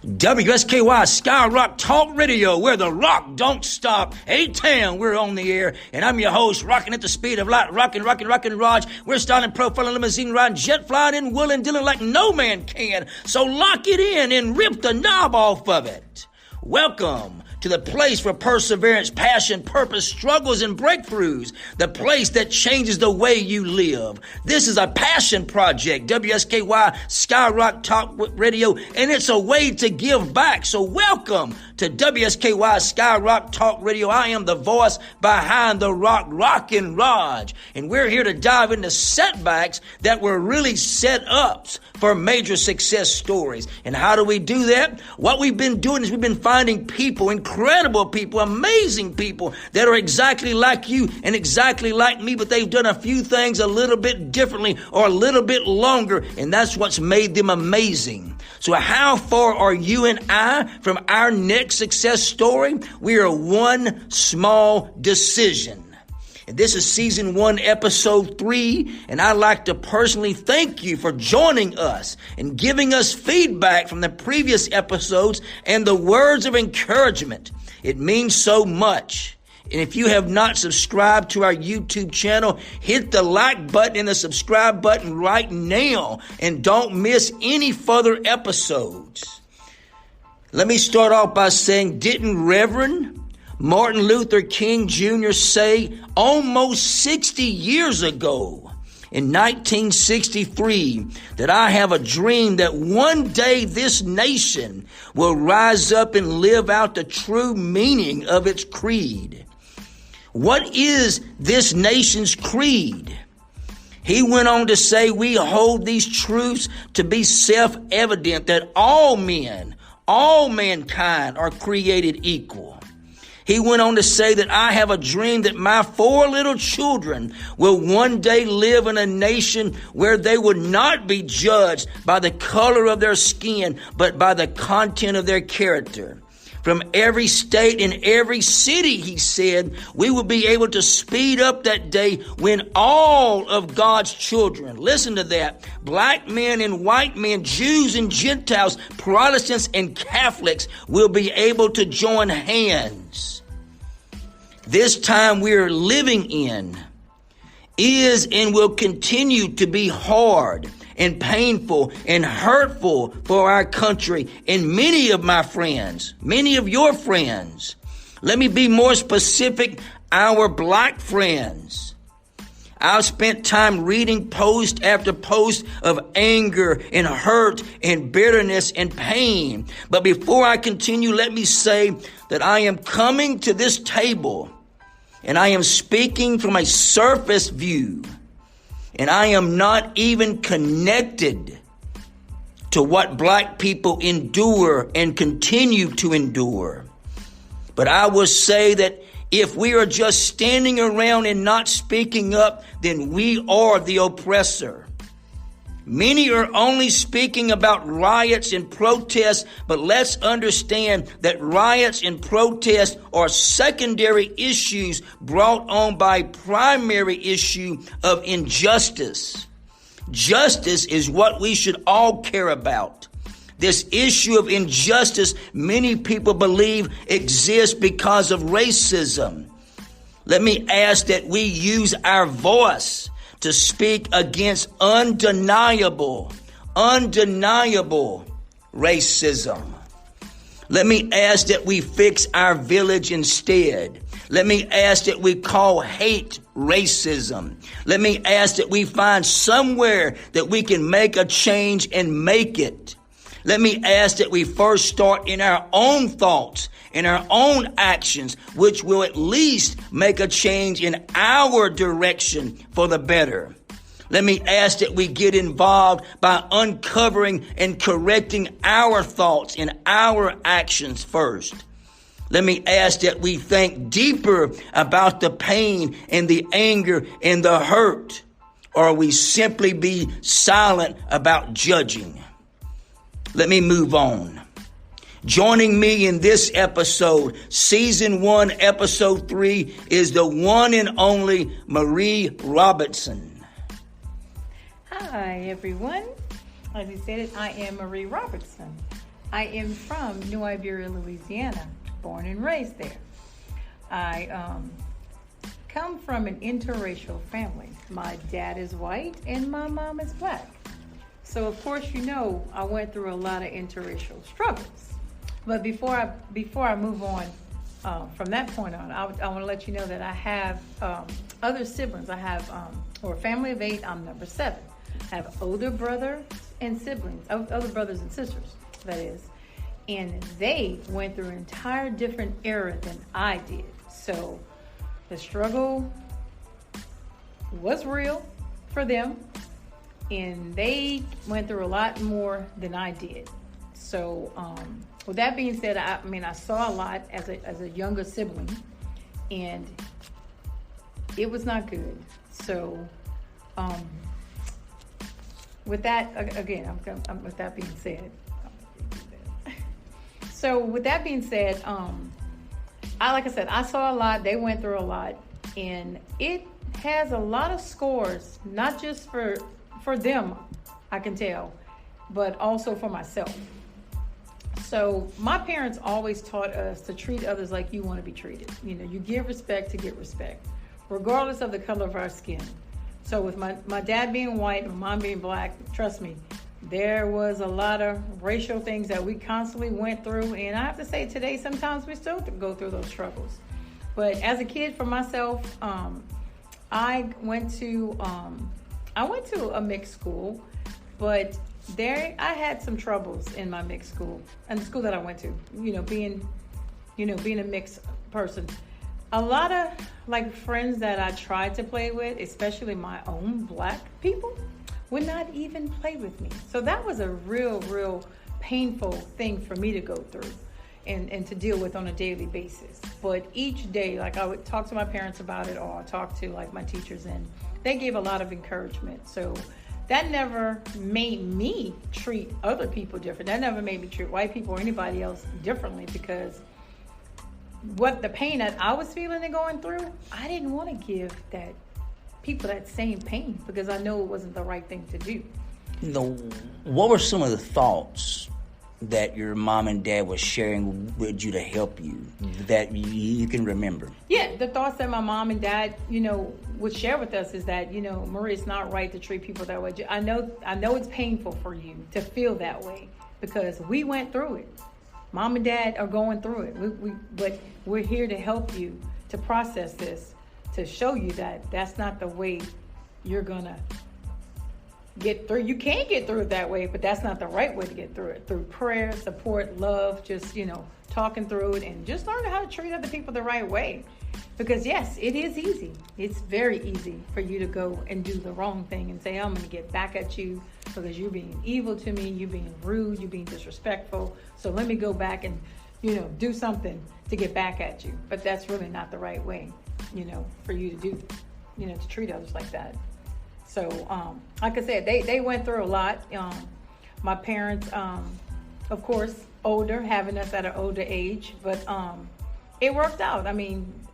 WSKY SKYROCK Talk Radio, where the rock don't stop. A-Town, we're on the air, and I'm your host, rocking at the speed of light, Rockin Rog. We're starting profiling, limousine riding, jet flying, and wheeling, dealing like no man can. So lock it in and rip the knob off of it. Welcome to the place for perseverance, passion, purpose, struggles, and breakthroughs. The place that changes the way you live. This is a passion project, WSKY SKYROCK Talk Radio, and it's a way to give back. So welcome to WSKY SKYROCK Talk Radio. I am the voice behind the rock, Rockin Rog, and we're here to dive into setbacks that were really set-ups for major success stories. And how do we do that? What we've been doing is we've been finding people, incredible people, amazing people that are exactly like you and exactly like me, but they've done a few things a little bit differently or a little bit longer, and that's what's made them amazing. So how far are you and I from our next success story? We are one small decision. And this is season 1, episode 3, and I'd like to personally thank you for joining us and giving us feedback from the previous episodes and the words of encouragement. It means so much. And if you have not subscribed to our YouTube channel, hit the like button and the subscribe button right now and don't miss any further episodes. Let me start off by saying, didn't Reverend Martin Luther King Jr. say almost 60 years ago in 1963 that I have a dream that one day this nation will rise up and live out the true meaning of its creed? What is this nation's creed? He went on to say, we hold these truths to be self-evident that all men, all mankind are created equal. He went on to say that I have a dream that my 4 little children will one day live in a nation where they would not be judged by the color of their skin, but by the content of their character. From every state and every city, he said, we will be able to speed up that day when all of God's children, listen to that, black men and white men, Jews and Gentiles, Protestants and Catholics will be able to join hands. This time we are living in is and will continue to be hard and painful and hurtful for our country and many of my friends, many of your friends. Let me be more specific, our black friends. I've spent time reading post after post of anger and hurt and bitterness and pain. But before I continue, let me say that I am coming to this table and I am speaking from a surface view. And I am not even connected to what black people endure and continue to endure. But I will say that if we are just standing around and not speaking up, then we are the oppressor. Many are only speaking about riots and protests, but let's understand that riots and protests are secondary issues brought on by primary issue of injustice. Justice is what we should all care about. This issue of injustice, many people believe exists because of racism. Let me ask that we use our voice to speak against undeniable racism. Let me ask that we fix our village instead. Let me ask that we call hate racism. Let me ask that we find somewhere that we can make a change and make it. Let me ask that we first start in our own thoughts, in our own actions, which will at least make a change in our direction for the better. Let me ask that we get involved by uncovering and correcting our thoughts and our actions first. Let me ask that we think deeper about the pain and the anger and the hurt, or we simply be silent about judging. Let me move on. Joining me in this episode, season 1, episode 3, is the one and only Marie Robertson. Hi, everyone. As you said, I am Marie Robertson. I am from New Iberia, Louisiana, born and raised there. I come from an interracial family. My dad is white and my mom is black. So of course, I went through a lot of interracial struggles. But before I move on from that point on, I want to let you know that I have other siblings. I have, or a family of 8, I'm number 7. I have older brothers and siblings, other brothers and sisters, that is. And they went through an entire different era than I did. So the struggle was real for them, and they went through a lot more than I did. So with that being said, I saw a lot as a younger sibling, and it was not good. So with that, again, with that being said, like I said, I saw a lot. They went through a lot, and it has a lot of scores, not just for them, I can tell, but also for myself. So my parents always taught us to treat others like you want to be treated. You give respect to get respect, regardless of the color of our skin. So with my dad being white, my mom being black, trust me, there was a lot of racial things that we constantly went through. And I have to say today, sometimes we still go through those struggles. But as a kid, for myself, I went to a mixed school, but there I had some troubles in my mixed school and the school that I went to. Being a mixed person, a lot of friends that I tried to play with, especially my own black people, would not even play with me. So that was a real painful thing for me to go through and to deal with on a daily basis. But each day, I would talk to my parents about it, or I'd talk to my teachers, and they gave a lot of encouragement. So that never made me treat other people different. That never made me treat white people or anybody else differently, because what the pain that I was feeling and going through, I didn't want to give people that same pain, because I know it wasn't the right thing to do. What were some of the thoughts that your mom and dad was sharing with you to help you that you can remember? Yeah, the thoughts that my mom and dad, would share with us is that, Marie, it's not right to treat people that way. I know it's painful for you to feel that way, because we went through it. Mom and dad are going through it. But we're here to help you to process this, to show you that that's not the way you're gonna get through. You can get through it that way, but that's not the right way to get through it. Through prayer, support, love, just, talking through it, and just learning how to treat other people the right way. Because yes, it is easy. It's very easy for you to go and do the wrong thing and say, I'm going to get back at you because you're being evil to me, you're being rude, you're being disrespectful. So let me go back and, do something to get back at you. But that's really not the right way, for you to do, to treat others like that. So, like I said, they went through a lot. My parents, of course, older, having us at an older age, but it worked out.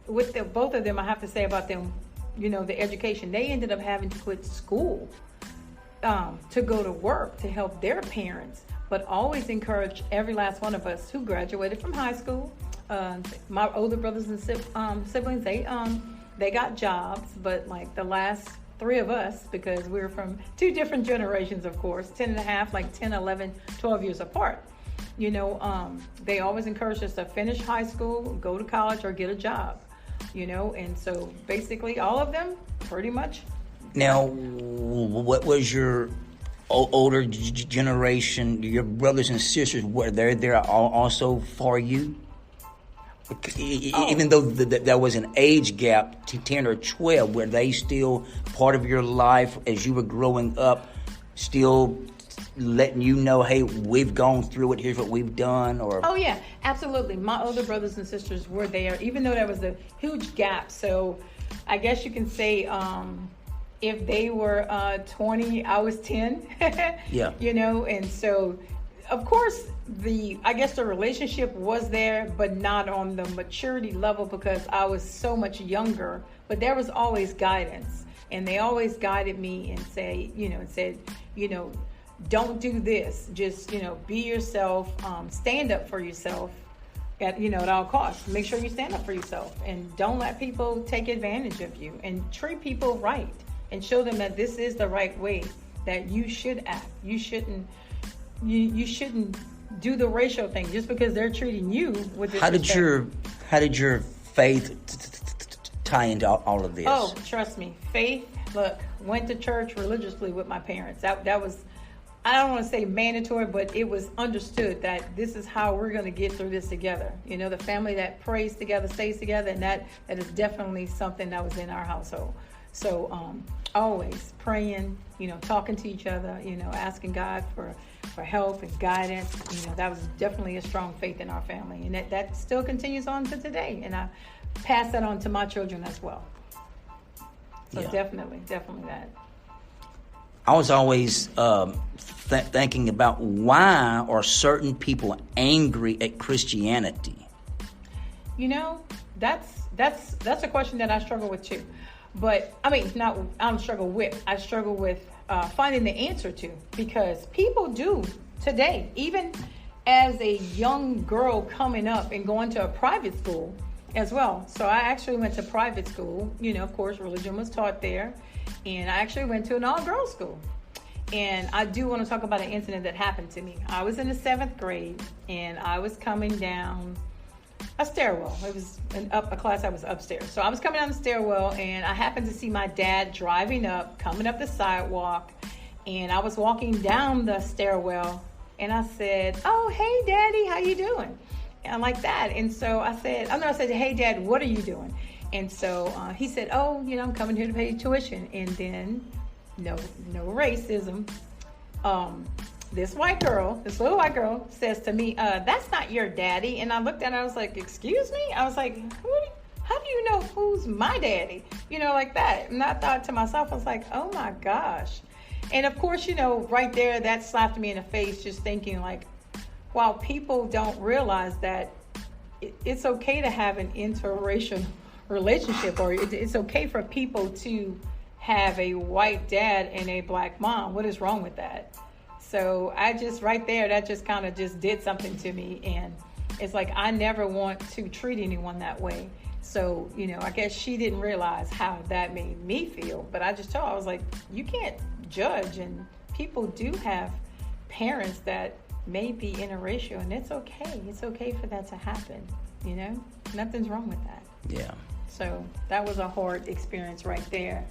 With both of them, I have to say about them, the education, they ended up having to quit school to go to work to help their parents, but always encouraged every last one of us who graduated from high school. My older brothers and siblings, they got jobs, but the last 3 of us, because we were from 2 different generations, of course, 10 and a half, 10, 11, 12 years apart. They always encouraged us to finish high school, go to college, or get a job, and so basically all of them pretty much. Now, what was your older generation, your brothers and sisters, were they there also for you? Even though there was an age gap to 10 or 12, were they still part of your life as you were growing up, still letting you know, hey, we've gone through it, here's what we've done? Or Oh yeah, absolutely. My older brothers and sisters were there, even though there was a huge gap. So I guess you can say if they were 20, I was 10. Yeah. And so of course I guess the relationship was there, but not on the maturity level, because I was so much younger. But there was always guidance, and they always guided me and said, don't do this. Just, be yourself, stand up for yourself at all costs. Make sure you stand up for yourself and don't let people take advantage of you, and treat people right and show them that this is the right way that you should act. You shouldn't do the racial thing just because they're treating you with this. How did your faith tie into all of this? Oh, trust me. Faith, look, went to church religiously with my parents. That was, I don't want to say mandatory, but it was understood that this is how we're going to get through this together. The family that prays together stays together, and that is definitely something that was in our household. So always praying, talking to each other, asking God for help and guidance. That was definitely a strong faith in our family, and that still continues on to today. And I pass that on to my children as well. So definitely that. I was always thinking about, why are certain people angry at Christianity? That's a question that I struggle with too. But I don't struggle with. I struggle with finding the answer to, because people do today, even as a young girl coming up and going to a private school as well. So I actually went to private school. Of course, religion was taught there. And I actually went to an all-girls school. And I do want to talk about an incident that happened to me. I was in the 7th grade, and I was coming down a stairwell. It was a class I was upstairs. So I was coming down the stairwell, and I happened to see my dad coming up the sidewalk. And I was walking down the stairwell, and I said, "Oh, hey, Daddy, how you doing?" And like that. And so I said, "Hey, Dad, what are you doing?" And so he said, "Oh, I'm coming here to pay tuition." And then, no racism. This little white girl says to me, "That's not your daddy." And I looked at her, I was like, "Excuse me?" I was like, "How do you know who's my daddy?" Like that. And I thought to myself, I was like, "Oh my gosh." And of course, right there, that slapped me in the face, just thinking like, wow, people don't realize that it's okay to have an interracial relationship, or it's okay for people to have a white dad and a black mom. What is wrong with that? So right there, that just kind of just did something to me. And it's like, I never want to treat anyone that way. So, I guess she didn't realize how that made me feel. But I just told her, I was like, you can't judge. And people do have parents that may be interracial, and it's okay. It's okay for that to happen. Nothing's wrong with that. Yeah. So that was a hard experience right there.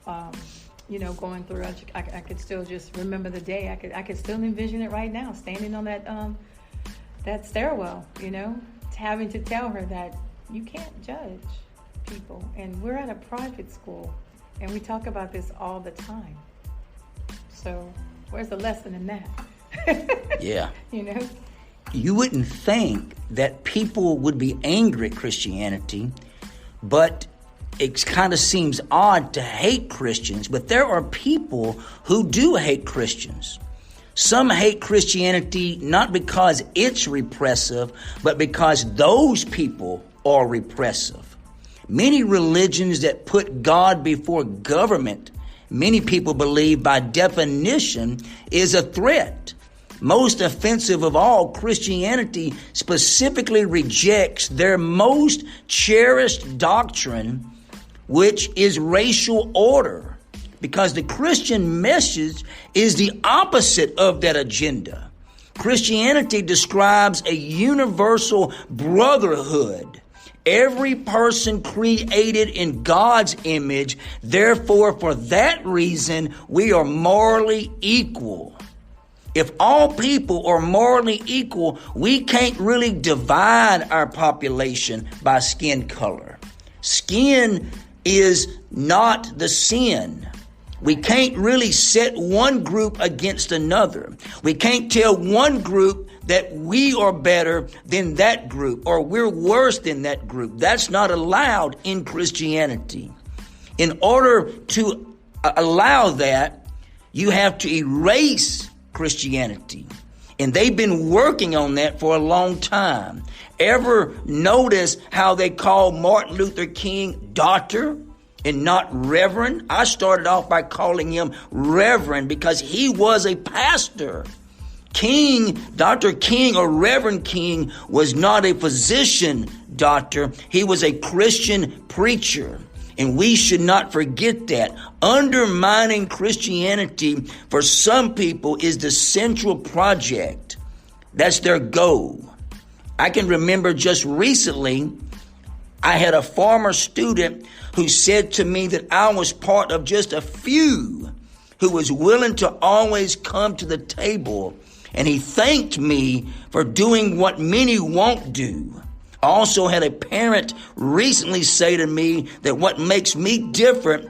Going through, I could still just remember the day. I could still envision it right now, standing on that stairwell, having to tell her that you can't judge people. And we're at a private school, and we talk about this all the time. So where's the lesson in that? Yeah. You wouldn't think that people would be angry at Christianity, but it kind of seems odd to hate Christians. But there are people who do hate Christians. Some hate Christianity not because it's repressive, but because those people are repressive. Many religions that put God before government, many people believe by definition, is a threat. Most offensive of all, Christianity specifically rejects their most cherished doctrine, which is racial order, because the Christian message is the opposite of that agenda. Christianity describes a universal brotherhood. Every person created in God's image. Therefore, for that reason, we are morally equal. If all people are morally equal, we can't really divide our population by skin color. Skin is not the sin. We can't really set one group against another. We can't tell one group that we are better than that group, or we're worse than that group. That's not allowed in Christianity. In order to allow that, you have to erase Christianity. And they've been working on that for a long time. Ever notice how they call Martin Luther King doctor and not Reverend. I started off by calling him Reverend because he was a pastor. King, Dr. King or Reverend King was not a physician doctor. He was a Christian preacher. And we should not forget that. Undermining Christianity for some people is the central project. That's their goal. I can remember just recently, I had a former student who said to me that I was part of just a few who was willing to always come to the table. And he thanked me for doing what many won't do. I also had a parent recently say to me that what makes me different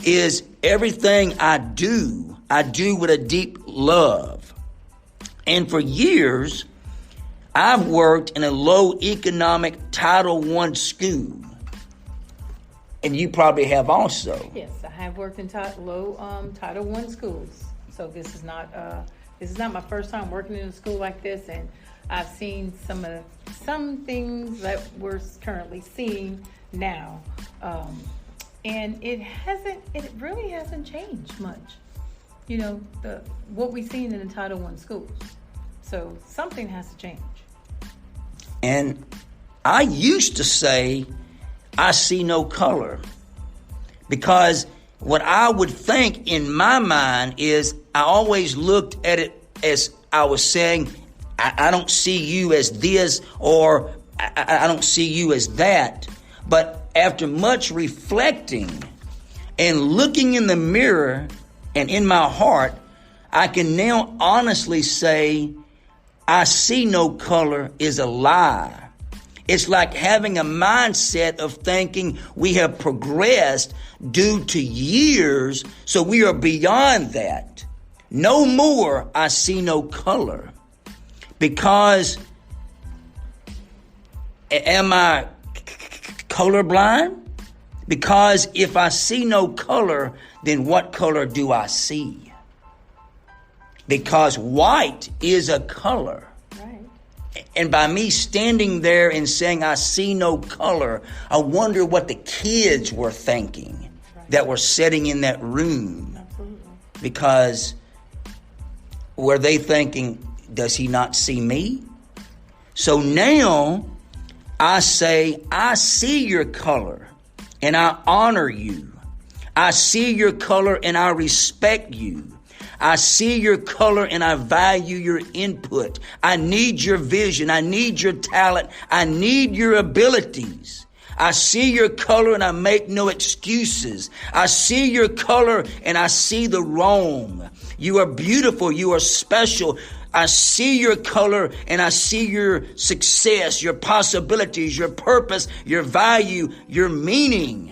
is everything I do with a deep love. And for years, I've worked in a low economic Title I school. And you probably have also. Yes, I have worked in low Title I schools. So this is not my first time working in a school like this, and I've seen some things that we're currently seeing now, and it really hasn't changed much. You know, what we've seen in the Title I schools. So something has to change. And I used to say, I see no color, because what I would think in my mind is I always looked at it as I was saying, I don't see you as this, or I don't see you as that. But after much reflecting and looking in the mirror and in my heart, I can now honestly say I see no color is a lie. It's like having a mindset of thinking we have progressed due to years, so we are beyond that. No more I see no color. Because am I colorblind? Because if I see no color, then what color do I see? Because white is a color. And by me standing there and saying I see no color, I wonder what the kids were thinking that were sitting in that room. Absolutely. Because were they thinking, does he not see me? So now I say, I see your color and I honor you. I see your color and I respect you. I see your color and I value your input. I need your vision. I need your talent. I need your abilities. I see your color and I make no excuses. I see your color and I see the wrong. You are beautiful. You are special. I see your color and I see your success, your possibilities, your purpose, your value, your meaning.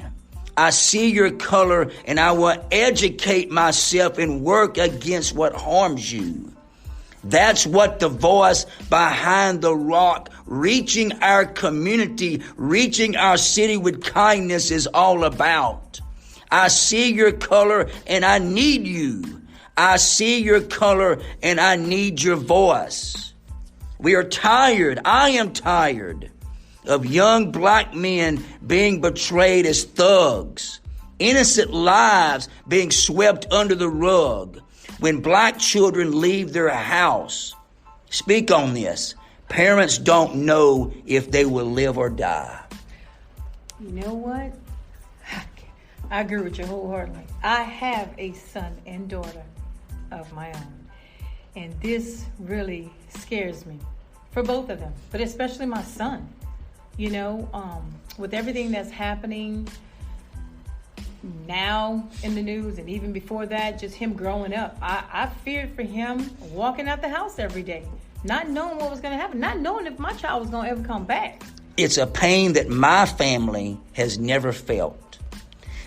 I see your color and I will educate myself and work against what harms you. That's what the voice behind the rock, reaching our community, reaching our city with kindness is all about. I see your color and I need you. I see your color and I need your voice. We are tired. I am tired of young black men being betrayed as thugs, innocent lives being swept under the rug when black children leave their house. Speak on this. Parents don't know if they will live or die. You know what? I agree with you wholeheartedly. I have a son and daughter of my own, and this really scares me for both of them, but especially my son. You know, with everything that's happening now in the news and even before that, just him growing up, I feared for him walking out the house every day, not knowing what was going to happen, not knowing if my child was going to ever come back. It's a pain that my family has never felt.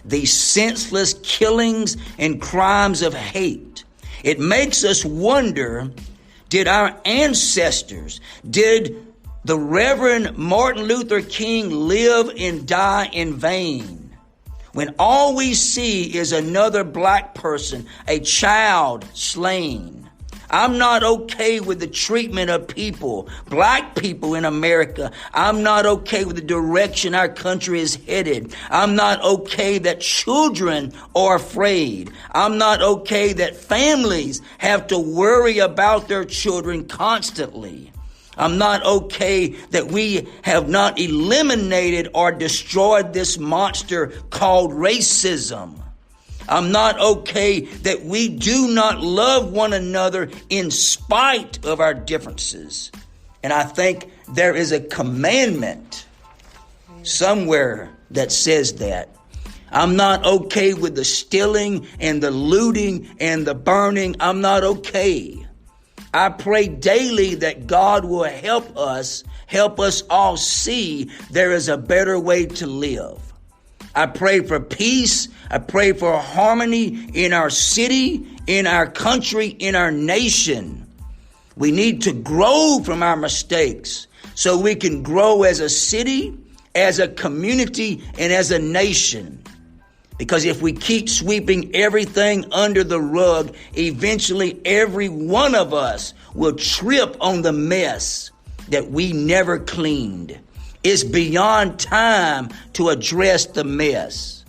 These senseless killings and crimes of hate. It makes us wonder, did our ancestors, did the Reverend Martin Luther King live and die in vain? When all we see is another black person, a child slain, I'm not okay with the treatment of people, black people in America. I'm not okay with the direction our country is headed. I'm not okay that children are afraid. I'm not okay that families have to worry about their children constantly. I'm not okay that we have not eliminated or destroyed this monster called racism. I'm not okay that we do not love one another in spite of our differences. And I think there is a commandment somewhere that says that. I'm not okay with the stealing and the looting and the burning. I'm not okay. I pray daily that God will help us all see there is a better way to live. I pray for peace. I pray for harmony in our city, in our country, in our nation. We need to grow from our mistakes so we can grow as a city, as a community, and as a nation. Because if we keep sweeping everything under the rug, eventually every one of us will trip on the mess that we never cleaned. It's beyond time to address the mess.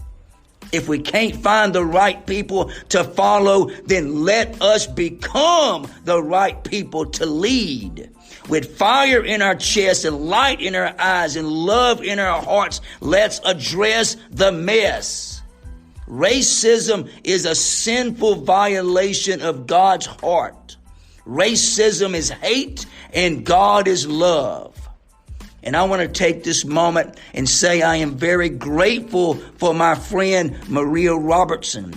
If we can't find the right people to follow, then let us become the right people to lead. With fire in our chest and light in our eyes and love in our hearts, let's address the mess. Racism is a sinful violation of God's heart. Racism is hate and God is love. And I want to take this moment and say I am very grateful for my friend Maria Robertson.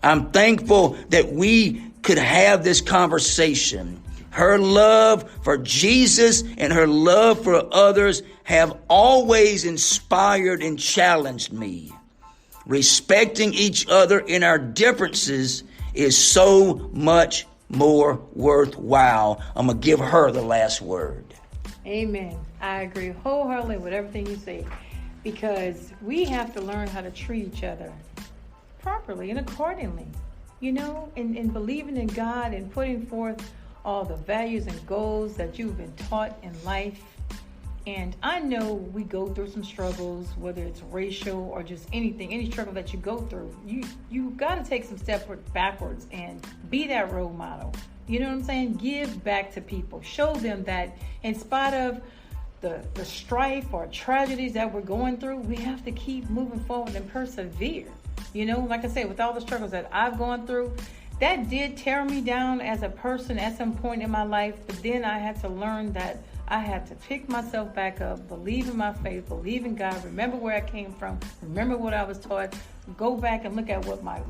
I'm thankful that we could have this conversation. Her love for Jesus and her love for others have always inspired and challenged me. Respecting each other in our differences is so much more worthwhile. I'm going to give her the last word. Amen. I agree wholeheartedly with everything you say, because we have to learn how to treat each other properly and accordingly, and believing in God and putting forth all the values and goals that you've been taught in life. And I know we go through some struggles, whether it's racial or just anything, any struggle that you go through. You got to take some steps backwards and be that role model. You know what I'm saying? Give back to people. Show them that in spite of the strife or tragedies that we're going through, we have to keep moving forward and persevere. Like I said, with all the struggles that I've gone through, that did tear me down as a person at some point in my life. But then I had to learn that I had to pick myself back up, believe in my faith, believe in God, remember where I came from, remember what I was taught, go back and look at what my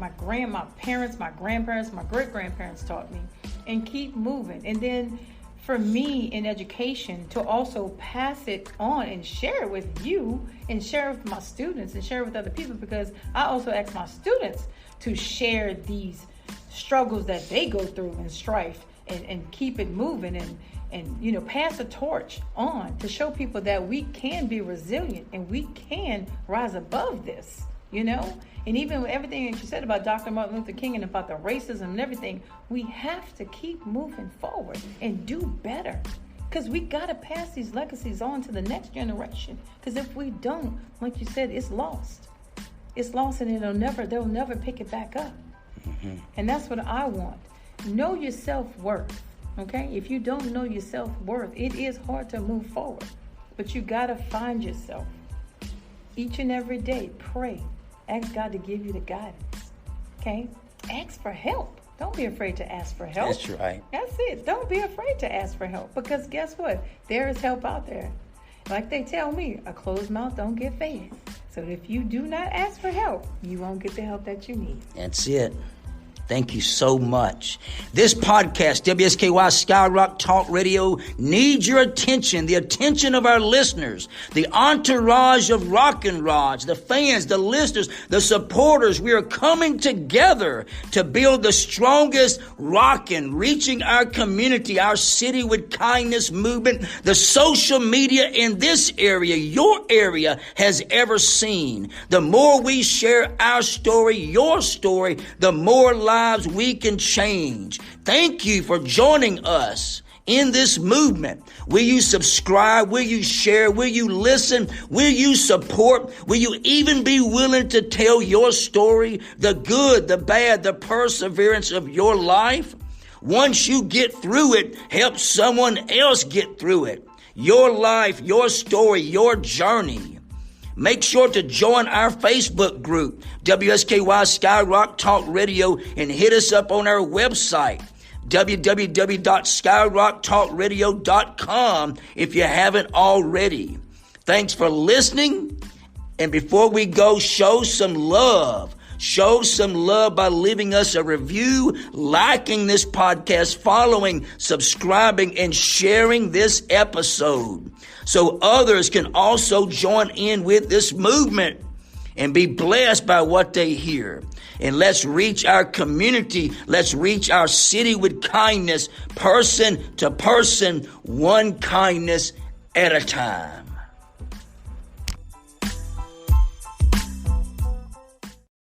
parents, my grandparents, my great-grandparents taught me, and keep moving. And then for me in education to also pass it on and share it with you and share it with my students and share it with other people, because I also ask my students to share these struggles that they go through and strife and keep it moving and pass a torch on to show people that we can be resilient and we can rise above this, And even with everything that you said about Dr. Martin Luther King and about the racism and everything, we have to keep moving forward and do better. Because we got to pass these legacies on to the next generation. Because if we don't, like you said, it's lost. It's lost, and they'll never pick it back up. Mm-hmm. And that's what I want. Know your self-worth. Okay? If you don't know your self-worth, it is hard to move forward. But you got to find yourself. Each and every day, pray. Ask God to give you the guidance. Okay? Ask for help. Don't be afraid to ask for help. That's right. That's it. Don't be afraid to ask for help. Because guess what? There is help out there. Like they tell me, a closed mouth don't get fed. So if you do not ask for help, you won't get the help that you need. That's it. Thank you so much. This podcast, WSKY SKYROCK Talk Radio, needs your attention, the attention of our listeners, the entourage of Rockin Rog, the fans, the listeners, the supporters. We are coming together to build the strongest rockin', reaching our community, our city with kindness movement, the social media in this area, your area, has ever seen. The more we share our story, your story, the more lives lives we can change. Thank you for joining us in this movement. Will you subscribe? Will you share? Will you listen? Will you support? Will you even be willing to tell your story, the good, the bad, the perseverance of your life? Once you get through it, help someone else get through it. Your life, your story, your journey. Make sure to join our Facebook group, WSKY SKYROCK Talk Radio, and hit us up on our website, www.skyrocktalkradio.com, if you haven't already. Thanks for listening. And before we go, show some love. Show some love by leaving us a review, liking this podcast, following, subscribing, and sharing this episode so others can also join in with this movement and be blessed by what they hear. And let's reach our community. Let's reach our city with kindness, person to person, one kindness at a time.